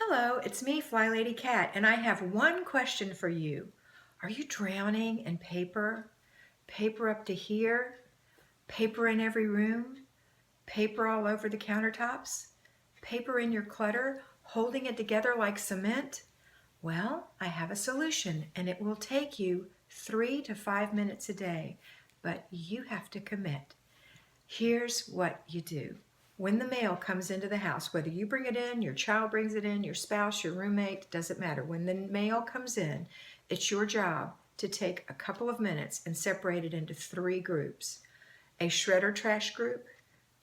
Hello, it's me, FlyLady Kat, and I have one question for you. Are you drowning in paper? Paper up to here? Paper in every room? Paper all over the countertops? Paper in your clutter, holding it together like cement? Well, I have a solution, and it will take you 3 to 5 minutes a day, but you have to commit. Here's what you do. When the mail comes into the house, whether you bring it in, your child brings it in, your spouse, your roommate, doesn't matter. When the mail comes in, it's your job to take a couple of minutes and separate it into 3 groups. A shredder trash group,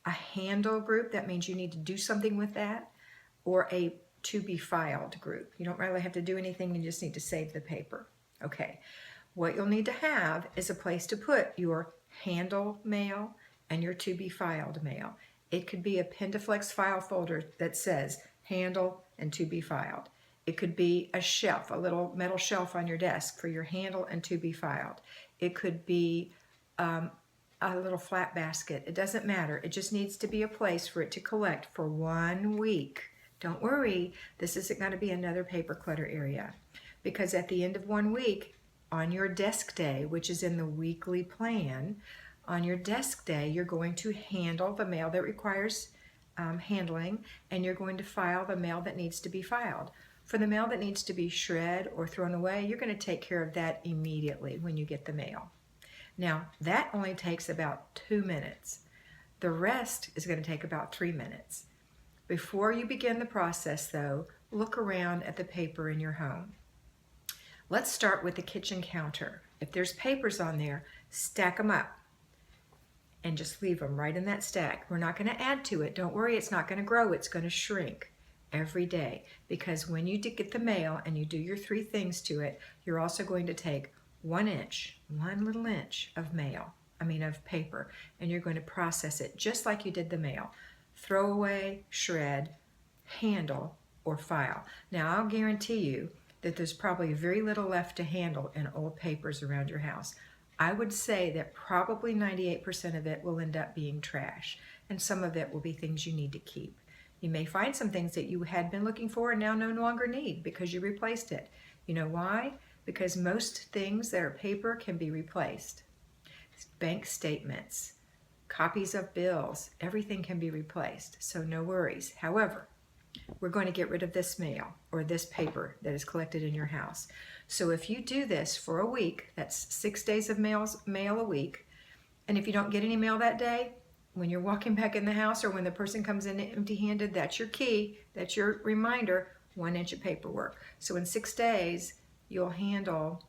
a handle group, that means you need to do something with that, or a to be filed group. You don't really have to do anything, you just need to save the paper. Okay, what you'll need to have is a place to put your handle mail and your to be filed mail. It could be a Pendaflex file folder that says handle and to be filed. It could be a shelf, a little metal shelf on your desk for your handle and to be filed. It could be a little flat basket. It doesn't matter. It just needs to be a place for it to collect for 1 week. Don't worry, this isn't going to be another paper clutter area, because at the end of 1 week, on your desk day, which is in the weekly plan, on your desk day, you're going to handle the mail that requires handling, and you're going to file the mail that needs to be filed. For the mail that needs to be shred or thrown away, you're going to take care of that immediately when you get the mail. Now, that only takes about 2 minutes. The rest is going to take about 3 minutes. Before you begin the process, though, look around at the paper in your home. Let's start with the kitchen counter. If there's papers on there, stack them up and just leave them right in that stack. We're not going to add to it. Don't worry, it's not going to grow. It's going to shrink every day, because when you get the mail and you do your 3 things to it, you're also going to take 1 inch, 1 little inch of of paper, and you're going to process it just like you did the mail. Throw away, shred, handle, or file. Now, I'll guarantee you that there's probably very little left to handle in old papers around your house. I would say that probably 98% of it will end up being trash, and some of it will be things you need to keep. You may find some things that you had been looking for and now no longer need because you replaced it. You know why? Because most things that are paper can be replaced. Bank statements, copies of bills, everything can be replaced, so no worries. However, we're going to get rid of this mail or this paper that is collected in your house. So if you do this for a week, that's 6 days of mail a week, and if you don't get any mail that day, when you're walking back in the house or when the person comes in empty-handed, that's your key, that's your reminder, 1 inch of paperwork. So in 6 days, you'll handle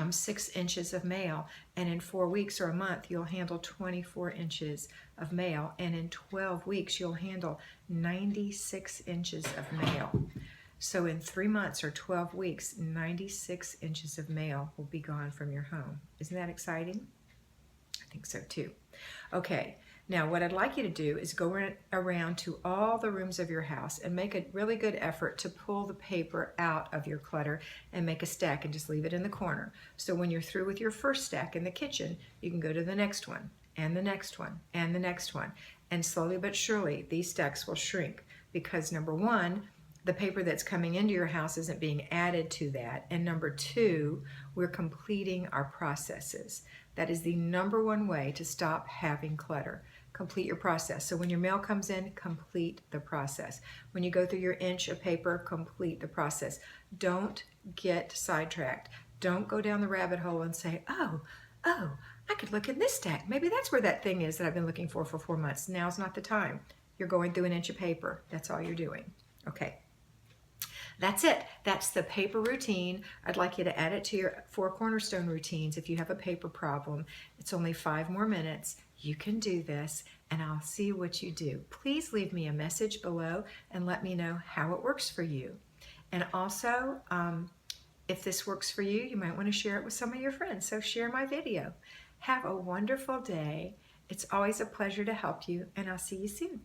6 inches of mail, and in 4 weeks or a month you'll handle 24 inches of mail, and in 12 weeks you'll handle 96 inches of mail. So in 3 months or 12 weeks, 96 inches of mail will be gone from your home. Isn't that exciting? I think so too. Okay, now what I'd like you to do is go around to all the rooms of your house and make a really good effort to pull the paper out of your clutter and make a stack and just leave it in the corner. So when you're through with your first stack in the kitchen, you can go to the next one and the next one and the next one. And slowly but surely, these stacks will shrink because number 1, the paper that's coming into your house isn't being added to that. And number 2, we're completing our processes. That is the number 1 way to stop having clutter. Complete your process. So when your mail comes in, complete the process. When you go through your inch of paper, complete the process. Don't get sidetracked. Don't go down the rabbit hole and say, oh, I could look in this stack. Maybe that's where that thing is that I've been looking for 4 months. Now's not the time. You're going through an inch of paper. That's all you're doing. Okay. That's it. That's the paper routine. I'd like you to add it to your 4 cornerstone routines if you have a paper problem. It's only 5 more minutes. You can do this, and I'll see what you do. Please leave me a message below and let me know how it works for you. And also, if this works for you, you might want to share it with some of your friends. So share my video. Have a wonderful day. It's always a pleasure to help you, and I'll see you soon.